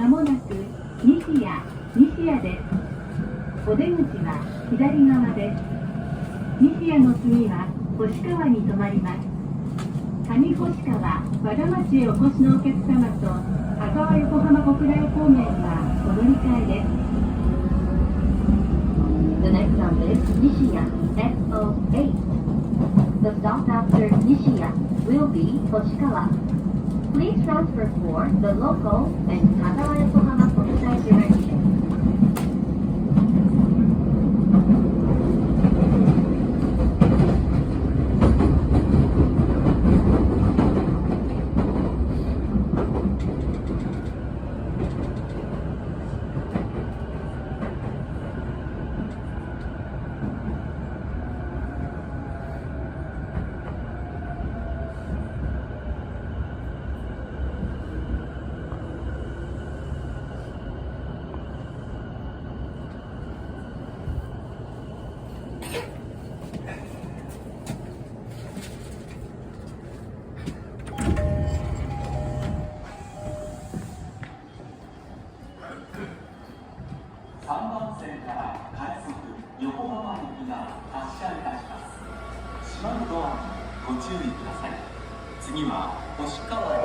もなく西谷です。お出口は左側です。西谷の次は星川に停まります。上星川和田町へお越しのお客様と香川横浜小倉方面はお乗り換えです。The next stop is Nishiya SO8. The stop after Nishiya will be Hoshikawa. Please transfer for the local and Kagawa Yokohama Kokusai direction. 3番線から快速横浜行きが発車いたします。閉まるドアにご注意ください。次は星川